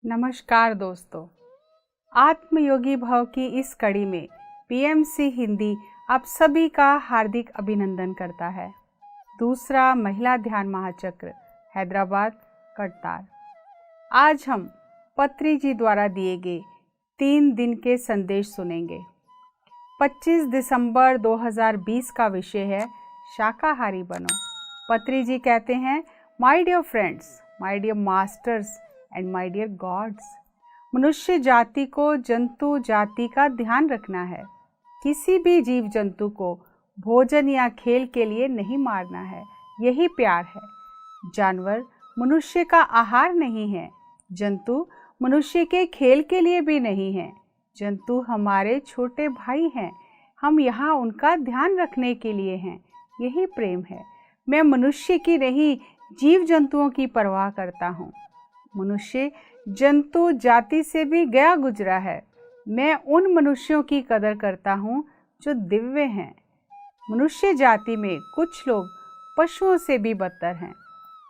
नमस्कार दोस्तों, आत्मयोगी भव की इस कड़ी में पीएमसी हिंदी आप सभी का हार्दिक अभिनंदन करता है। दूसरा महिला ध्यान महाचक्र हैदराबाद करतार। आज हम पत्री जी द्वारा दिए गए 3 दिन के संदेश सुनेंगे। 25 दिसंबर 2020 का विषय है शाकाहारी बनो। पत्री जी कहते हैं, my dear friends, my dear masters and my dear gods, मनुष्य जाति को जंतु जाति का ध्यान रखना है। किसी भी जीव जंतु को भोजन या खेल के लिए नहीं मारना है, यही प्यार है। जानवर मनुष्य का आहार नहीं है, जंतु मनुष्य के खेल के लिए भी नहीं है। जंतु हमारे छोटे भाई हैं, हम यहाँ उनका ध्यान रखने के लिए हैं, यही प्रेम है। मैं मनुष्य की नहीं, जीव जंतुओं की परवाह करता हूँ। मनुष्य जंतु जाति से भी गया गुजरा है। मैं उन मनुष्यों की कदर करता हूँ जो दिव्य हैं। मनुष्य जाति में कुछ लोग पशुओं से भी बदतर हैं।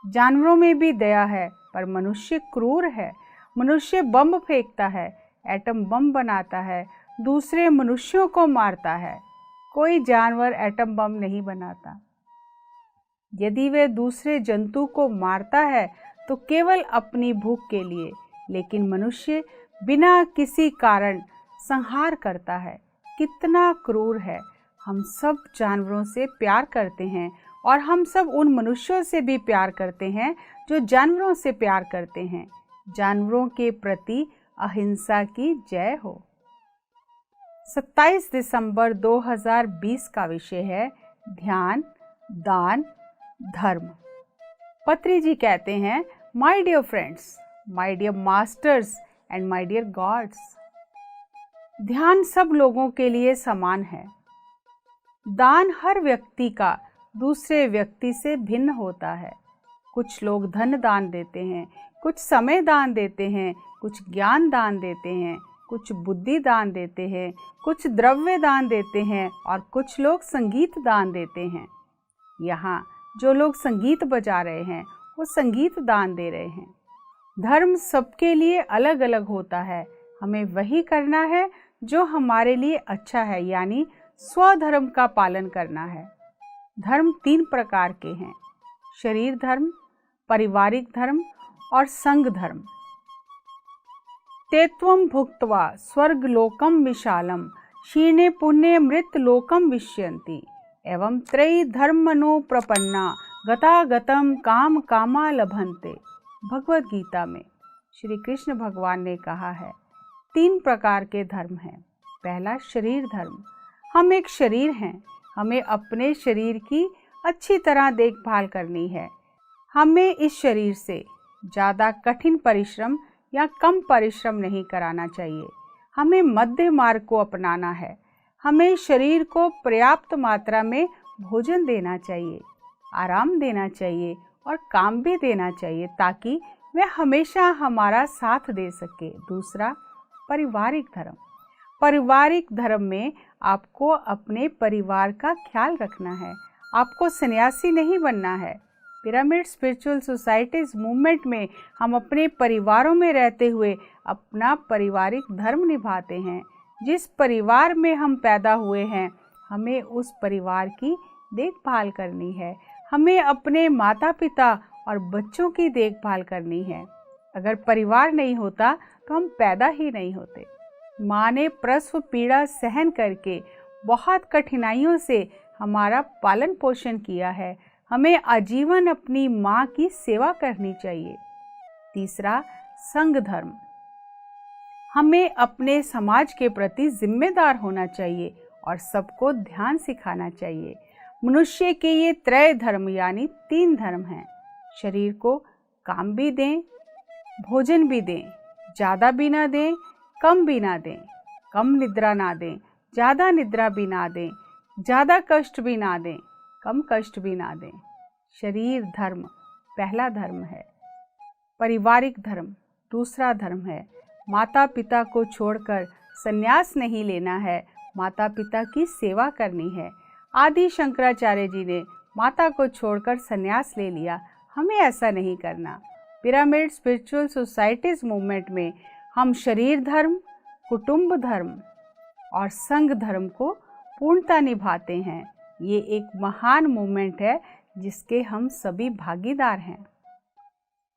जानवरों में भी दया है, पर मनुष्य क्रूर है। मनुष्य बम फेंकता है, एटम बम बनाता है, दूसरे मनुष्यों को मारता है। कोई जानवर एटम बम नहीं बनाता। यदि वह दूसरे जंतु को मारता है तो केवल अपनी भूख के लिए, लेकिन मनुष्य बिना किसी कारण संहार करता है। कितना क्रूर है। हम सब जानवरों से प्यार करते हैं और हम सब उन मनुष्यों से भी प्यार करते हैं जो जानवरों से प्यार करते हैं। जानवरों के प्रति अहिंसा की जय हो। 27 दिसंबर 2020 का विषय है ध्यान, दान, धर्म। पत्री जी कहते हैं, my dear friends, my dear masters and my dear gods, ध्यान सब लोगों के लिए समान है। दान हर व्यक्ति का दूसरे व्यक्ति से भिन्न होता है। कुछ लोग धन दान देते हैं, कुछ समय दान देते हैं, कुछ ज्ञान दान देते हैं, कुछ बुद्धि दान देते हैं, कुछ द्रव्य दान देते हैं और कुछ लोग संगीत दान देते हैं। यहाँ जो लोग संगीत बजा रहे हैं वो संगीत दान दे रहे हैं। धर्म सबके लिए अलग अलग होता है। हमें वही करना है जो हमारे लिए अच्छा है, यानी स्वधर्म का पालन करना है। धर्म 3 प्रकार के हैं: शरीर धर्म, पारिवारिक धर्म और संघ धर्म। तेत्वं भुक्त्वा स्वर्ग लोकम विशालम क्षीणे पुण्य मृत लोकम विश्यन्ति एवं त्रयी धर्मनो प्रपन्ना गतागतम काम कामा लभन्ते। भगवद गीता में श्री कृष्ण भगवान ने कहा है 3 प्रकार के धर्म हैं। पहला शरीर धर्म। हम एक शरीर हैं, हमें अपने शरीर की अच्छी तरह देखभाल करनी है। हमें इस शरीर से ज़्यादा कठिन परिश्रम या कम परिश्रम नहीं कराना चाहिए। हमें मध्य मार्ग को अपनाना है। हमें शरीर को पर्याप्त मात्रा में भोजन देना चाहिए, आराम देना चाहिए और काम भी देना चाहिए ताकि वह हमेशा हमारा साथ दे सके। दूसरा, पारिवारिक धर्म। पारिवारिक धर्म में आपको अपने परिवार का ख्याल रखना है। आपको सन्यासी नहीं बनना है। पिरामिड स्पिरिचुअल सोसाइटीज मूवमेंट में हम अपने परिवारों में रहते हुए अपना पारिवारिक धर्म निभाते हैं। जिस परिवार में हम पैदा हुए हैं, हमें उस परिवार की देखभाल करनी है। हमें अपने माता पिता और बच्चों की देखभाल करनी है। अगर परिवार नहीं होता तो हम पैदा ही नहीं होते। माँ ने प्रसव पीड़ा सहन करके बहुत कठिनाइयों से हमारा पालन पोषण किया है। हमें आजीवन अपनी माँ की सेवा करनी चाहिए। तीसरा, संघ धर्म। हमें अपने समाज के प्रति जिम्मेदार होना चाहिए और सबको ध्यान सिखाना चाहिए। मनुष्य के ये त्रय धर्म यानी 3 धर्म हैं। शरीर को काम भी दें, भोजन भी दें, ज़्यादा भी ना दें, कम भी ना दें, कम निद्रा ना दें, ज़्यादा निद्रा भी ना दें, ज़्यादा कष्ट भी ना दें, कम कष्ट भी ना दें। शरीर धर्म पहला धर्म है। पारिवारिक धर्म दूसरा धर्म है। माता पिता को छोड़कर संन्यास नहीं लेना है, माता पिता की सेवा करनी है। आदि शंकराचार्य जी ने माता को छोड़कर संन्यास ले लिया। हमें ऐसा नहीं करना। पिरामिड स्पिरिचुअल सोसाइटीज मूवमेंट में हम शरीर धर्म, कुटुंब धर्म और संघ धर्म को पूर्णता निभाते हैं। ये एक महान मूवमेंट है जिसके हम सभी भागीदार हैं।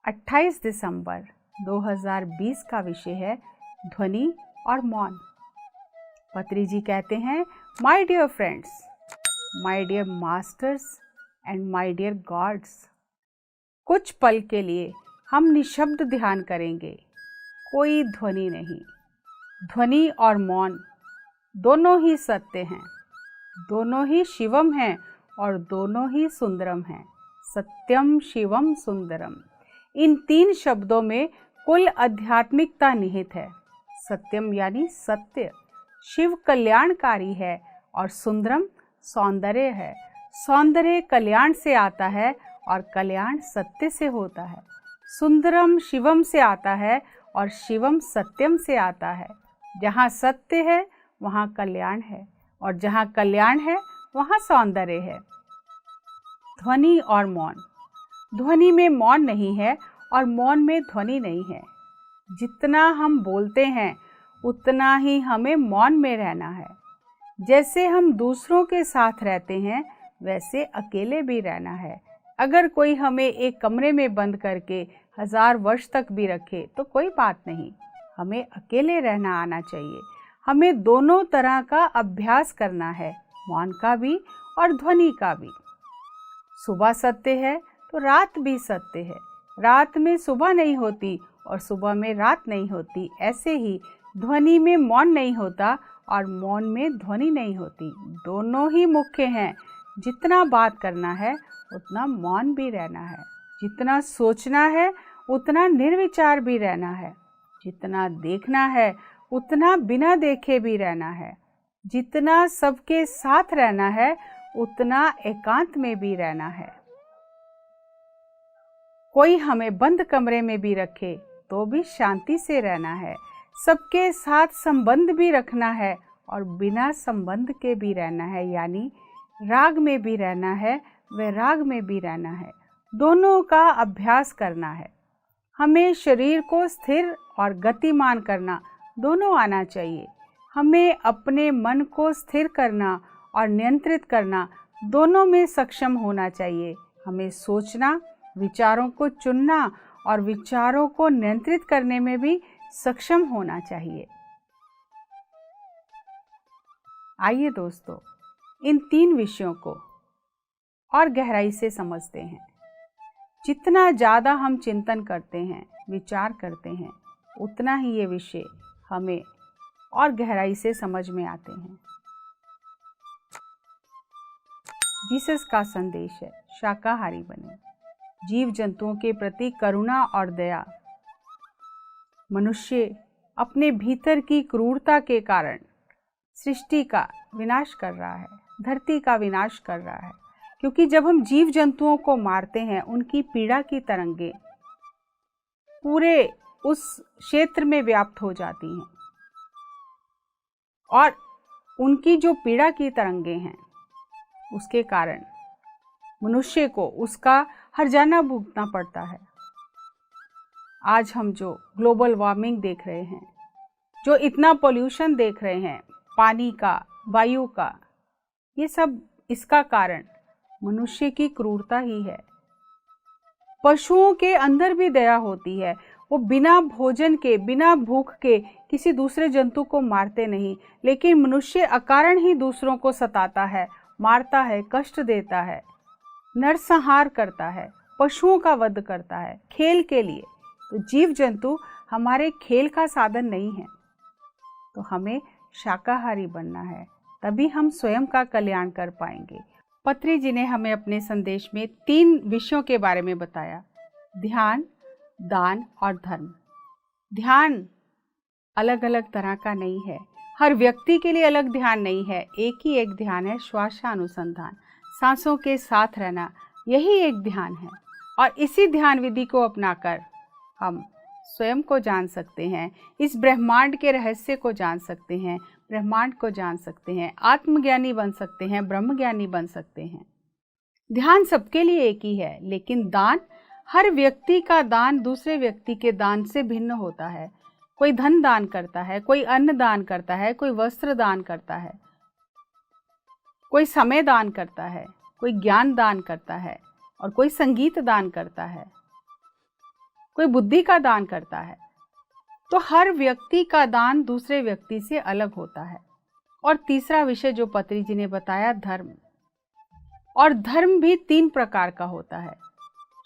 28 दिसंबर 2020 का विषय है ध्वनि और मौन। पत्री जी कहते हैं, my dear friends, my dear masters and my dear gods, कुछ पल के लिए हम निशब्द ध्यान करेंगे। कोई ध्वनि नहीं। ध्वनि और मौन दोनों ही सत्य हैं, दोनों ही शिवम हैं और दोनों ही सुंदरम हैं। सत्यम शिवम सुंदरम, इन 3 शब्दों में कुल आध्यात्मिकता निहित है। सत्यम यानी सत्य, शिव कल्याणकारी है और सुंदरम सौंदर्य है। सौंदर्य कल्याण से आता है और कल्याण सत्य से होता है। सुंदरम शिवम से आता है और शिवम सत्यम से आता है। जहाँ सत्य है वहाँ कल्याण है और जहाँ कल्याण है वहाँ सौंदर्य है। ध्वनि और मौन, ध्वनि में मौन नहीं है और मौन में ध्वनि नहीं है। जितना हम बोलते हैं उतना ही हमें मौन में रहना है। जैसे हम दूसरों के साथ रहते हैं वैसे अकेले भी रहना है। अगर कोई हमें एक कमरे में बंद करके 1000 वर्ष तक भी रखे तो कोई बात नहीं, हमें अकेले रहना आना चाहिए। हमें दोनों तरह का अभ्यास करना है, मौन का भी और ध्वनि का भी। सुबह सत्य है तो रात भी सत्य है। रात में सुबह नहीं होती और सुबह में रात नहीं होती। ऐसे ही ध्वनि में मौन नहीं होता और मौन में ध्वनि नहीं होती। दोनों ही मुख्य हैं। जितना बात करना है उतना मौन भी रहना है। जितना सोचना है उतना निर्विचार भी रहना है। जितना देखना है उतना बिना देखे भी रहना है। जितना सबके साथ रहना है उतना एकांत में भी रहना है। कोई हमें बंद कमरे में भी रखे तो भी शांति से रहना है। सबके साथ संबंध भी रखना है और बिना संबंध के भी रहना है, यानी राग में भी रहना है, वैराग में भी रहना है। दोनों का अभ्यास करना है। हमें शरीर को स्थिर और गतिमान करना दोनों आना चाहिए। हमें अपने मन को स्थिर करना और नियंत्रित करना दोनों में सक्षम होना चाहिए। हमें सोचना, विचारों को चुनना और विचारों को नियंत्रित करने में भी सक्षम होना चाहिए। आइए दोस्तों, इन 3 विषयों को और गहराई से समझते हैं। जितना ज़्यादा हम चिंतन करते हैं, विचार करते हैं, उतना ही ये विषय हमें और गहराई से समझ में आते हैं। जीसस का संदेश है, शाकाहारी बने। जीव जंतुओं के प्रति करुणा और दया। मनुष्य अपने भीतर की क्रूरता के कारण सृष्टि का विनाश कर रहा है, धरती का विनाश कर रहा है। क्योंकि जब हम जीव जंतुओं को मारते हैं, उनकी पीड़ा की तरंगे पूरे उस क्षेत्र में व्याप्त हो जाती हैं और उनकी जो पीड़ा की तरंगे हैं उसके कारण मनुष्य को उसका हर्जाना भुगतना पड़ता है। आज हम जो ग्लोबल वार्मिंग देख रहे हैं, जो इतना पोल्यूशन देख रहे हैं, पानी का, वायु का, ये सब इसका कारण मनुष्य की क्रूरता ही है। पशुओं के अंदर भी दया होती है। वो बिना भोजन के, बिना भूख के किसी दूसरे जंतु को मारते नहीं, लेकिन मनुष्य अकारण ही दूसरों को सताता है, मारता है, कष्ट देता है, नरसंहार करता है, पशुओं का वध करता है खेल के लिए। तो जीव जंतु हमारे खेल का साधन नहीं है। तो हमें शाकाहारी बनना है, तभी हम स्वयं का कल्याण कर पाएंगे। पत्री जी ने हमें अपने संदेश में 3 विषयों के बारे में बताया, ध्यान, दान और धर्म। ध्यान अलग अलग तरह का नहीं है, हर व्यक्ति के लिए अलग ध्यान नहीं है। एक ही एक ध्यान है, श्वासानुसंधान, सांसों के साथ रहना, यही एक ध्यान है। और इसी ध्यान विधि को अपनाकर हम स्वयं को जान सकते हैं, इस ब्रह्मांड के रहस्य को जान सकते हैं, ब्रह्मांड को जान सकते हैं, आत्मज्ञानी बन सकते हैं, ब्रह्मज्ञानी बन सकते हैं। ध्यान सबके लिए एक ही है, लेकिन दान हर व्यक्ति का दान दूसरे व्यक्ति के दान से भिन्न होता है। कोई धन दान करता है, कोई अन्न दान करता है, कोई वस्त्र दान करता है, कोई समय दान करता है, कोई ज्ञान दान करता है और कोई संगीत दान करता है, कोई बुद्धि का दान करता है। तो हर व्यक्ति का दान दूसरे व्यक्ति से अलग होता है। और तीसरा विषय जो पत्री जी ने बताया, धर्म। और धर्म भी 3 प्रकार का होता है,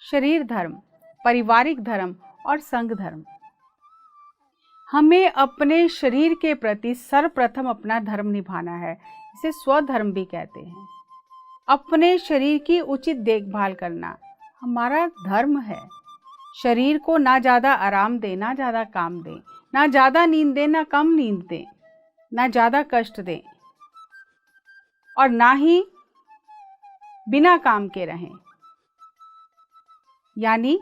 शरीर धर्म, पारिवारिक धर्म और संघ धर्म। हमें अपने शरीर के प्रति सर्वप्रथम अपना धर्म निभाना है, इसे स्वधर्म भी कहते हैं। अपने शरीर की उचित देखभाल करना हमारा धर्म है। शरीर को ना ज़्यादा आराम दे, ना ज़्यादा काम दे, ना ज़्यादा नींद दे, ना कम नींद दे, ना ज़्यादा कष्ट दे और ना ही बिना काम के रहें, यानी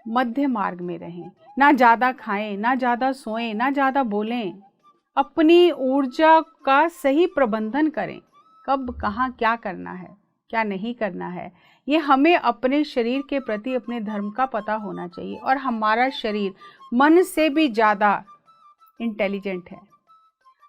मध्य मार्ग में रहें। ना ज़्यादा खाएं, ना ज़्यादा सोएं, ना ज़्यादा बोलें। अपनी ऊर्जा का सही प्रबंधन करें। कब कहाँ क्या करना है, क्या नहीं करना है, ये हमें अपने शरीर के प्रति अपने धर्म का पता होना चाहिए। और हमारा शरीर मन से भी ज़्यादा इंटेलिजेंट है।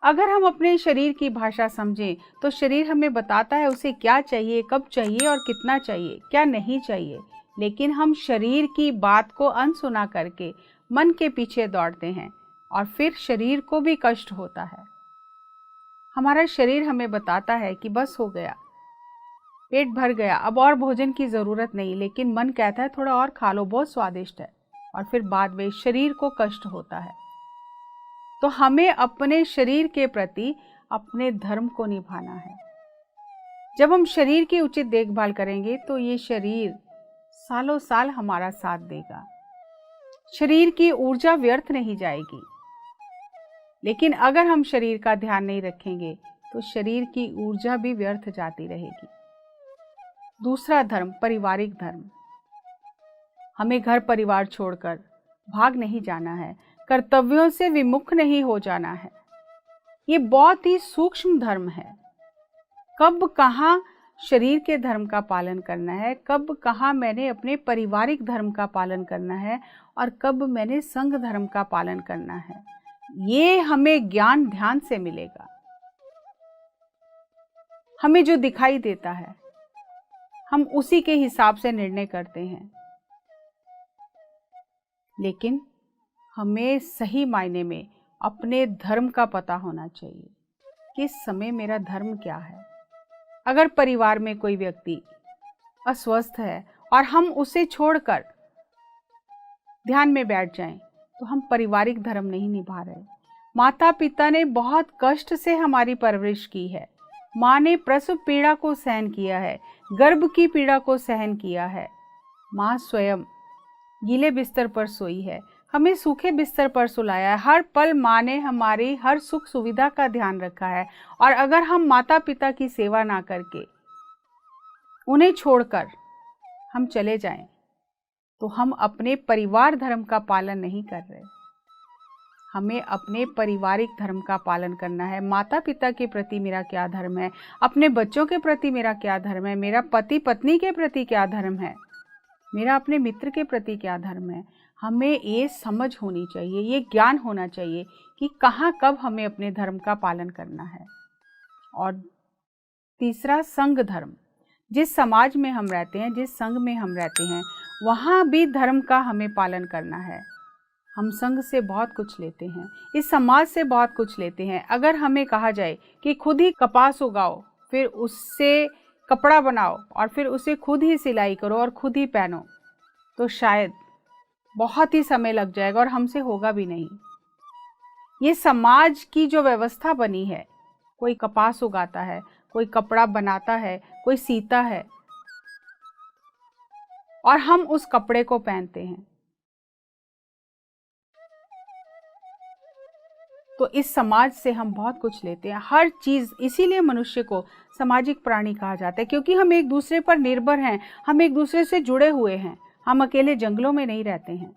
अगर हम अपने शरीर की भाषा समझें तो शरीर हमें बताता है उसे क्या चाहिए, कब चाहिए और कितना चाहिए, क्या नहीं चाहिए। लेकिन हम शरीर की बात को अनसुना करके मन के पीछे दौड़ते हैं और फिर शरीर को भी कष्ट होता है। हमारा शरीर हमें बताता है कि बस हो गया, पेट भर गया, अब और भोजन की ज़रूरत नहीं, लेकिन मन कहता है थोड़ा और खा लो, बहुत स्वादिष्ट है, और फिर बाद में शरीर को कष्ट होता है। तो हमें अपने शरीर के प्रति अपने धर्म को निभाना है। जब हम शरीर की उचित देखभाल करेंगे तो ये शरीर सालों साल हमारा साथ देगा। शरीर की ऊर्जा व्यर्थ नहीं जाएगी। लेकिन अगर हम शरीर का ध्यान नहीं रखेंगे तो शरीर की ऊर्जा भी व्यर्थ जाती रहेगी। दूसरा धर्म, पारिवारिक धर्म। हमें घर परिवार छोड़कर भाग नहीं जाना है, कर्तव्यों से विमुख नहीं हो जाना है। ये बहुत ही सूक्ष्म धर्म है। कब कहाँ शरीर के धर्म का पालन करना है, कब कहाँ मैंने अपने पारिवारिक धर्म का पालन करना है और कब मैंने संघ धर्म का पालन करना है, ये हमें ज्ञान ध्यान से मिलेगा। हमें जो दिखाई देता है हम उसी के हिसाब से निर्णय करते हैं, लेकिन हमें सही मायने में अपने धर्म का पता होना चाहिए कि इस समय मेरा धर्म क्या है। अगर परिवार में कोई व्यक्ति अस्वस्थ है और हम उसे छोड़कर ध्यान में बैठ जाएं, तो हम पारिवारिक धर्म नहीं निभा रहे। माता पिता ने बहुत कष्ट से हमारी परवरिश की है। माँ ने प्रसव पीड़ा को सहन किया है, गर्भ की पीड़ा को सहन किया है। माँ स्वयं गीले बिस्तर पर सोई है, हमें सूखे बिस्तर पर सुलाया है। हर पल माँ ने हमारी हर सुख सुविधा का ध्यान रखा है। और अगर हम माता पिता की सेवा ना करके उन्हें छोड़कर हम चले जाएं, तो हम अपने परिवार धर्म का पालन नहीं कर रहे। हमें अपने पारिवारिक धर्म का पालन करना है। माता पिता के प्रति मेरा क्या धर्म है, अपने बच्चों के प्रति मेरा क्या धर्म है, मेरा पति पत्नी के प्रति क्या धर्म है, मेरा अपने मित्र के प्रति क्या धर्म है। हमें ये समझ होनी चाहिए, ये ज्ञान होना चाहिए कि कहाँ कब हमें अपने धर्म का पालन करना है। और तीसरा, संघ धर्म। जिस समाज में हम रहते हैं, जिस संघ में हम रहते हैं, वहाँ भी धर्म का हमें पालन करना है। हम संघ से बहुत कुछ लेते हैं, इस समाज से बहुत कुछ लेते हैं। अगर हमें कहा जाए कि खुद ही कपास उगाओ, फिर उससे कपड़ा बनाओ और फिर उसे खुद ही सिलाई करो और खुद ही पहनो, तो शायद बहुत ही समय लग जाएगा और हमसे होगा भी नहीं। ये समाज की जो व्यवस्था बनी है, कोई कपास उगाता है, कोई कपड़ा बनाता है, कोई सीता है और हम उस कपड़े को पहनते हैं। तो इस समाज से हम बहुत कुछ लेते हैं, हर चीज़। इसीलिए मनुष्य को सामाजिक प्राणी कहा जाता है, क्योंकि हम एक दूसरे पर निर्भर हैं, हम एक दूसरे से जुड़े हुए हैं। हम अकेले जंगलों में नहीं रहते हैं।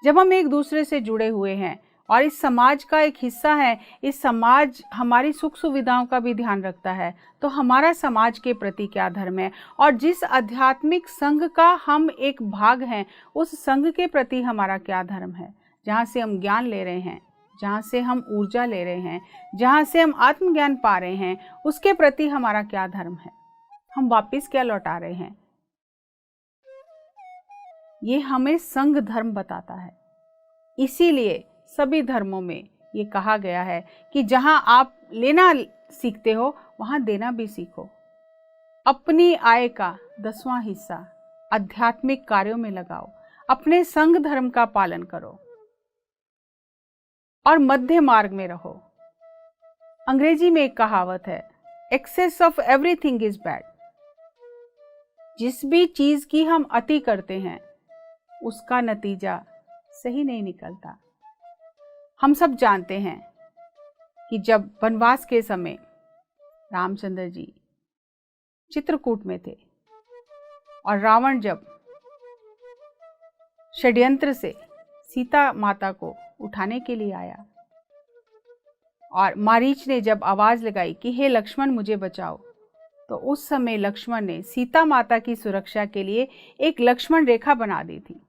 जब हम एक दूसरे से जुड़े हुए हैं और इस समाज का एक हिस्सा है, इस समाज हमारी सुख सुविधाओं का भी ध्यान रखता है, तो हमारा समाज के प्रति क्या धर्म है, और जिस आध्यात्मिक संघ का हम एक भाग हैं उस संघ के प्रति हमारा क्या धर्म है, जहाँ से हम ज्ञान ले रहे हैं, जहाँ से हम ऊर्जा ले रहे हैं, जहाँ से हम आत्मज्ञान पा रहे हैं, उसके प्रति हमारा क्या धर्म है, हम वापस क्या लौटा रहे हैं। ये हमें संघ धर्म बताता है। इसीलिए सभी धर्मों में ये कहा गया है कि जहां आप लेना सीखते हो वहां देना भी सीखो। अपनी आय का 10वां हिस्सा आध्यात्मिक कार्यों में लगाओ, अपने संघ धर्म का पालन करो और मध्य मार्ग में रहो। अंग्रेजी में एक कहावत है, excess of everything is bad. जिस भी चीज की हम अति करते हैं उसका नतीजा सही नहीं निकलता। हम सब जानते हैं कि जब वनवास के समय रामचंद्र जी चित्रकूट में थे और रावण जब षड्यंत्र से सीता माता को उठाने के लिए आया और मारीच ने जब आवाज लगाई कि हे लक्ष्मण मुझे बचाओ, तो उस समय लक्ष्मण ने सीता माता की सुरक्षा के लिए एक लक्ष्मण रेखा बना दी थी।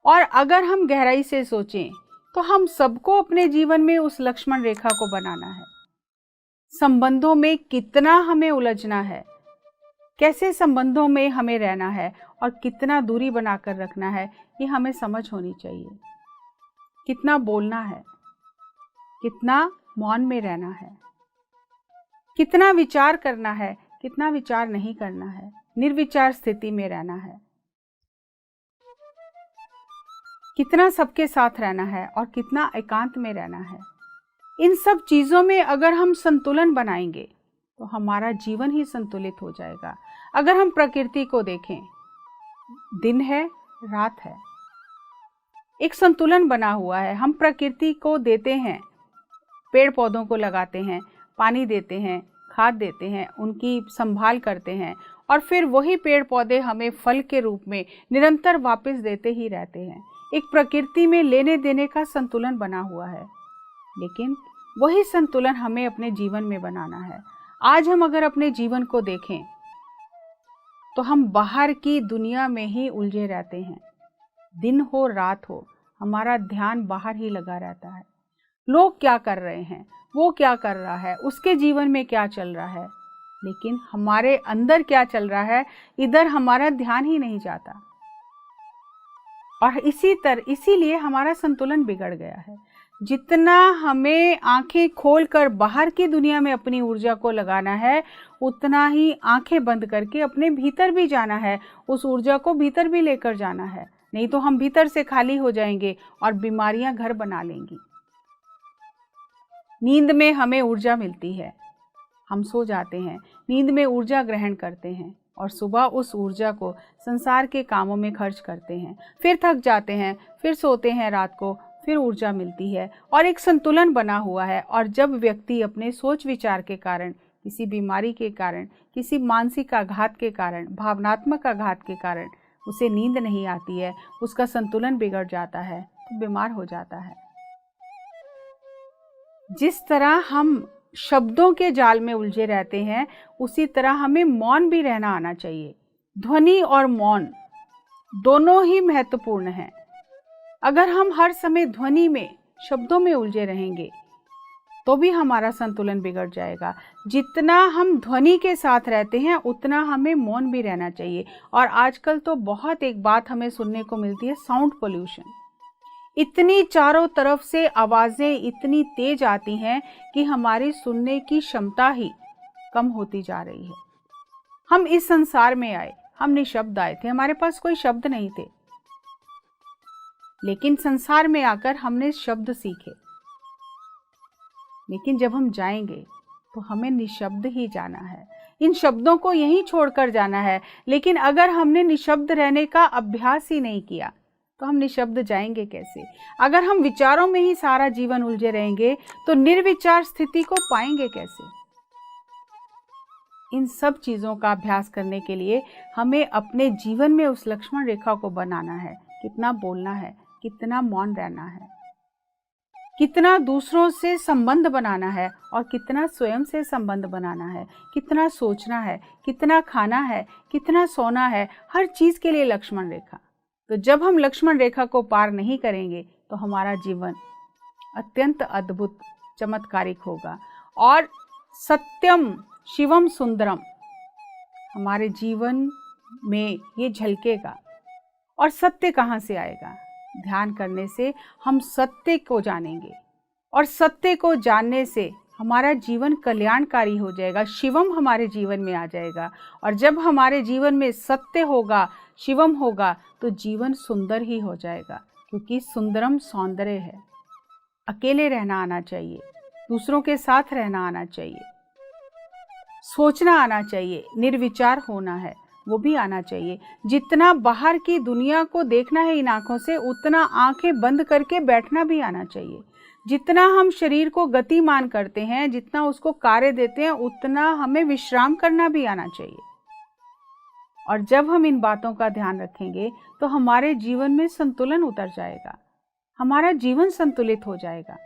और अगर हम गहराई से सोचें तो हम सबको अपने जीवन में उस लक्ष्मण रेखा को बनाना है। संबंधों में कितना हमें उलझना है, कैसे संबंधों में हमें रहना है और कितना दूरी बनाकर रखना है, ये हमें समझ होनी चाहिए। कितना बोलना है, कितना मौन में रहना है, कितना विचार करना है, कितना विचार नहीं करना है, निर्विचार स्थिति में रहना है, कितना सबके साथ रहना है और कितना एकांत में रहना है। इन सब चीज़ों में अगर हम संतुलन बनाएंगे तो हमारा जीवन ही संतुलित हो जाएगा। अगर हम प्रकृति को देखें, दिन है रात है, एक संतुलन बना हुआ है। हम प्रकृति को देते हैं, पेड़ पौधों को लगाते हैं, पानी देते हैं, खाद देते हैं, उनकी संभाल करते हैं और फिर वही पेड़ पौधे हमें फल के रूप में निरंतर वापस देते ही रहते हैं। एक प्रकृति में लेने देने का संतुलन बना हुआ है, लेकिन वही संतुलन हमें अपने जीवन में बनाना है। आज हम अगर अपने जीवन को देखें तो हम बाहर की दुनिया में ही उलझे रहते हैं। दिन हो रात हो, हमारा ध्यान बाहर ही लगा रहता है। लोग क्या कर रहे हैं, वो क्या कर रहा है, उसके जीवन में क्या चल रहा है, लेकिन हमारे अंदर क्या चल रहा है, इधर हमारा ध्यान ही नहीं जाता। और इसीलिए हमारा संतुलन बिगड़ गया है। जितना हमें आंखें खोलकर बाहर की दुनिया में अपनी ऊर्जा को लगाना है, उतना ही आंखें बंद करके अपने भीतर भी जाना है, उस ऊर्जा को भीतर भी लेकर जाना है। नहीं तो हम भीतर से खाली हो जाएंगे और बीमारियां घर बना लेंगी। नींद में हमें ऊर्जा मिलती है, हम सो जाते हैं, नींद में ऊर्जा ग्रहण करते हैं और सुबह उस ऊर्जा को संसार के कामों में खर्च करते हैं, फिर थक जाते हैं, फिर सोते हैं, रात को फिर ऊर्जा मिलती है और एक संतुलन बना हुआ है। और जब व्यक्ति अपने सोच विचार के कारण, किसी बीमारी के कारण, किसी मानसिक आघात के कारण, भावनात्मक आघात के कारण उसे नींद नहीं आती है, उसका संतुलन बिगड़ जाता है, तो बीमार हो जाता है। जिस तरह हम शब्दों के जाल में उलझे रहते हैं, उसी तरह हमें मौन भी रहना आना चाहिए। ध्वनि और मौन दोनों ही महत्वपूर्ण हैं। अगर हम हर समय ध्वनि में, शब्दों में उलझे रहेंगे तो भी हमारा संतुलन बिगड़ जाएगा। जितना हम ध्वनि के साथ रहते हैं उतना हमें मौन भी रहना चाहिए। और आजकल तो बहुत एक बात हमें सुनने को मिलती है, साउंड पोल्यूशन। इतनी चारों तरफ से आवाज़ें इतनी तेज आती हैं कि हमारी सुनने की क्षमता ही कम होती जा रही है। हम इस संसार में आए, हम निशब्द आए थे, हमारे पास कोई शब्द नहीं थे, लेकिन संसार में आकर हमने शब्द सीखे। लेकिन जब हम जाएंगे तो हमें निशब्द ही जाना है, इन शब्दों को यहीं छोड़कर जाना है। लेकिन अगर हमने निशब्द रहने का अभ्यास ही नहीं किया तो हम निशब्द जाएंगे कैसे? अगर हम विचारों में ही सारा जीवन उलझे रहेंगे तो निर्विचार स्थिति को पाएंगे कैसे? इन सब चीज़ों का अभ्यास करने के लिए हमें अपने जीवन में उस लक्ष्मण रेखा को बनाना है। कितना बोलना है, कितना मौन रहना है, कितना दूसरों से संबंध बनाना है और कितना स्वयं से संबंध बनाना है, कितना सोचना है, कितना खाना है, कितना सोना है, हर चीज़ के लिए लक्ष्मण रेखा। तो जब हम लक्ष्मण रेखा को पार नहीं करेंगे तो हमारा जीवन अत्यंत अद्भुत चमत्कारिक होगा। और सत्यम शिवम सुंदरम हमारे जीवन में ये झलकेगा। और सत्य कहाँ से आएगा? ध्यान करने से हम सत्य को जानेंगे और सत्य को जानने से हमारा जीवन कल्याणकारी हो जाएगा, शिवम हमारे जीवन में आ जाएगा। और जब हमारे जीवन में सत्य होगा, शिवम होगा, तो जीवन सुंदर ही हो जाएगा, क्योंकि सुंदरम सौंदर्य है। अकेले रहना आना चाहिए, दूसरों के साथ रहना आना चाहिए, सोचना आना चाहिए, निर्विचार होना है वो भी आना चाहिए। जितना बाहर की दुनिया को देखना है इन आँखों से, उतना आंखें बंद करके बैठना भी आना चाहिए। जितना हम शरीर को गतिमान करते हैं, जितना उसको कार्य देते हैं, उतना हमें विश्राम करना भी आना चाहिए। और जब हम इन बातों का ध्यान रखेंगे तो हमारे जीवन में संतुलन उतर जाएगा, हमारा जीवन संतुलित हो जाएगा।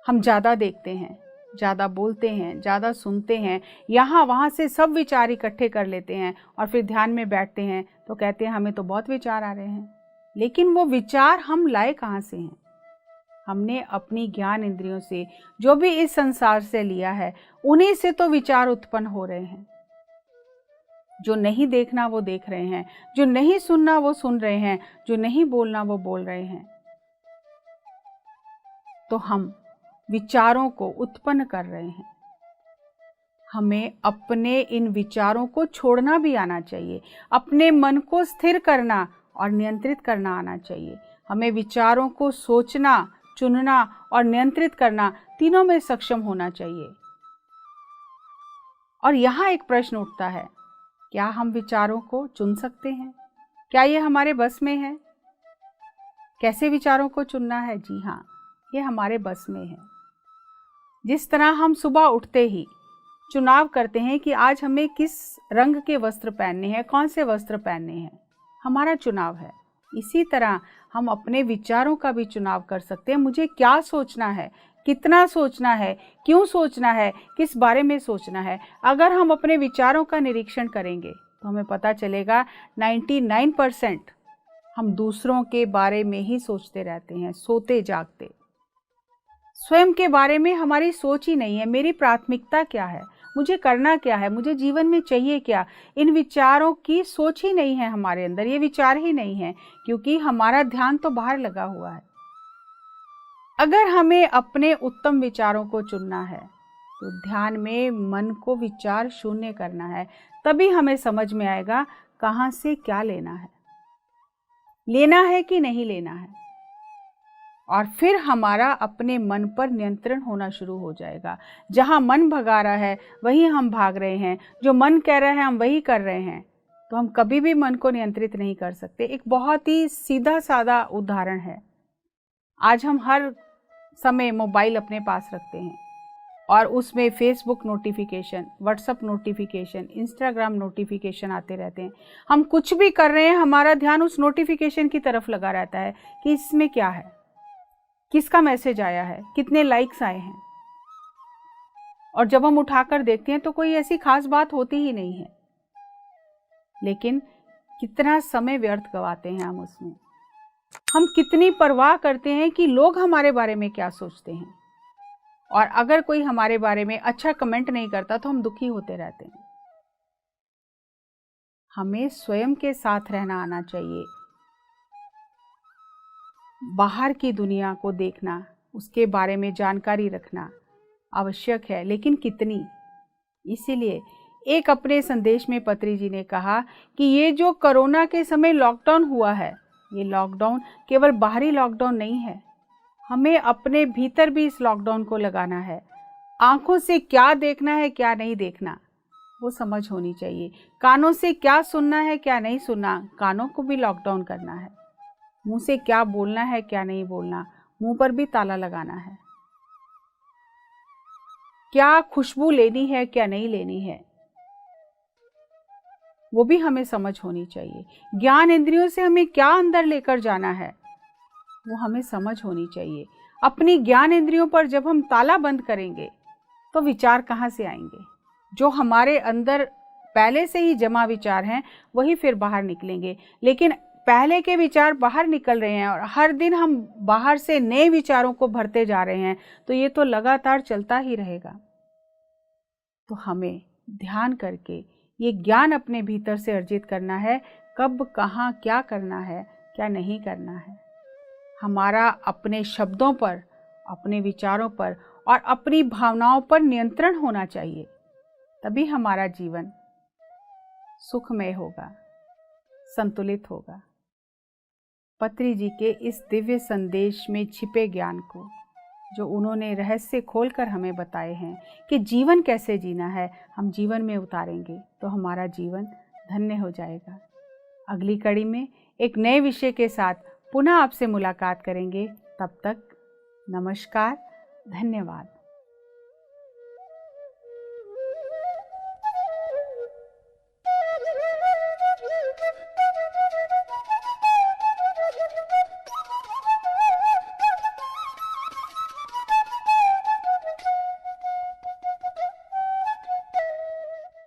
हम ज़्यादा देखते हैं, ज़्यादा बोलते हैं, ज़्यादा सुनते हैं, यहाँ वहाँ से सब विचार इकट्ठे कर लेते हैं और फिर ध्यान में बैठते हैं तो कहते हैं हमें तो बहुत विचार आ रहे हैं। लेकिन वो विचार हम लाए कहाँ से हैं? हमने अपनी ज्ञान इंद्रियों से जो भी इस संसार से लिया है, उन्हीं से तो विचार उत्पन्न हो रहे हैं। जो नहीं देखना वो देख रहे हैं, जो नहीं सुनना वो सुन रहे हैं, जो नहीं बोलना वो बोल रहे हैं। तो हम विचारों को उत्पन्न कर रहे हैं। हमें अपने इन विचारों को छोड़ना भी आना चाहिए, अपने मन को स्थिर करना और नियंत्रित करना आना चाहिए। हमें विचारों को सोचना, चुनना और नियंत्रित करना, तीनों में सक्षम होना चाहिए। और यहाँ एक प्रश्न उठता है, क्या हम विचारों को चुन सकते हैं? क्या ये हमारे बस में है? कैसे विचारों को चुनना है? जी हाँ, ये हमारे बस में है। जिस तरह हम सुबह उठते ही चुनाव करते हैं कि आज हमें किस रंग के वस्त्र पहनने हैं, कौन से वस्त्र पहनने हैं, हमारा चुनाव है। इसी तरह हम अपने विचारों का भी चुनाव कर सकते हैं। मुझे क्या सोचना है, कितना सोचना है, क्यों सोचना है, किस बारे में सोचना है। अगर हम अपने विचारों का निरीक्षण करेंगे तो हमें पता चलेगा 99% हम दूसरों के बारे में ही सोचते रहते हैं, सोते जागते। स्वयं के बारे में हमारी सोच ही नहीं है। मेरी प्राथमिकता क्या है, मुझे करना क्या है, मुझे जीवन में चाहिए क्या, इन विचारों की सोच ही नहीं है हमारे अंदर, ये विचार ही नहीं है, क्योंकि हमारा ध्यान तो बाहर लगा हुआ है। अगर हमें अपने उत्तम विचारों को चुनना है तो ध्यान में मन को विचार शून्य करना है। तभी हमें समझ में आएगा कहाँ से क्या लेना है कि नहीं लेना है। और फिर हमारा अपने मन पर नियंत्रण होना शुरू हो जाएगा। जहाँ मन भगा रहा है वही हम भाग रहे हैं, जो मन कह रहा है हम वही कर रहे हैं, तो हम कभी भी मन को नियंत्रित नहीं कर सकते। एक बहुत ही सीधा सादा उदाहरण है। आज हम हर समय मोबाइल अपने पास रखते हैं और उसमें Facebook notification, WhatsApp notification, Instagram notification आते रहते हैं। हम कुछ भी कर रहे हैं, हमारा ध्यान उस नोटिफिकेशन की तरफ लगा रहता है कि इसमें क्या है, किसका मैसेज आया है, कितने लाइक्स आए हैं। और जब हम उठाकर देखते हैं तो कोई ऐसी खास बात होती ही नहीं है, लेकिन कितना समय व्यर्थ गवाते हैं हम उसमें। हम कितनी परवाह करते हैं कि लोग हमारे बारे में क्या सोचते हैं, और अगर कोई हमारे बारे में अच्छा कमेंट नहीं करता तो हम दुखी होते रहते हैं। हमें स्वयं के साथ रहना आना चाहिए। बाहर की दुनिया को देखना, उसके बारे में जानकारी रखना आवश्यक है, लेकिन कितनी? इसीलिए एक अपने संदेश में पत्री जी ने कहा कि ये जो कोरोना के समय लॉकडाउन हुआ है, ये लॉकडाउन केवल बाहरी लॉकडाउन नहीं है, हमें अपने भीतर भी इस लॉकडाउन को लगाना है। आँखों से क्या देखना है, क्या नहीं देखना, वो समझ होनी चाहिए। कानों से क्या सुनना है, क्या नहीं सुनना, कानों को भी लॉकडाउन करना है। मुंह से क्या बोलना है, क्या नहीं बोलना, मुंह पर भी ताला लगाना है। क्या खुशबू लेनी है, क्या नहीं लेनी है, वो भी हमें समझ होनी चाहिए। ज्ञान इंद्रियों से हमें क्या अंदर लेकर जाना है, वो हमें समझ होनी चाहिए। अपनी ज्ञान इंद्रियों पर जब हम ताला बंद करेंगे तो विचार कहाँ से आएंगे? जो हमारे अंदर पहले से ही जमा विचार हैं वही फिर बाहर निकलेंगे। लेकिन पहले के विचार बाहर निकल रहे हैं और हर दिन हम बाहर से नए विचारों को भरते जा रहे हैं, तो ये तो लगातार चलता ही रहेगा। तो हमें ध्यान करके ये ज्ञान अपने भीतर से अर्जित करना है, कब कहाँ क्या करना है, क्या नहीं करना है। हमारा अपने शब्दों पर, अपने विचारों पर और अपनी भावनाओं पर नियंत्रण होना चाहिए, तभी हमारा जीवन सुखमय होगा, संतुलित होगा। पत्री जी के इस दिव्य संदेश में छिपे ज्ञान को, जो उन्होंने रहस्य खोलकर हमें बताए हैं कि जीवन कैसे जीना है, हम जीवन में उतारेंगे तो हमारा जीवन धन्य हो जाएगा। अगली कड़ी में एक नए विषय के साथ पुनः आपसे मुलाकात करेंगे। तब तक नमस्कार, धन्यवाद।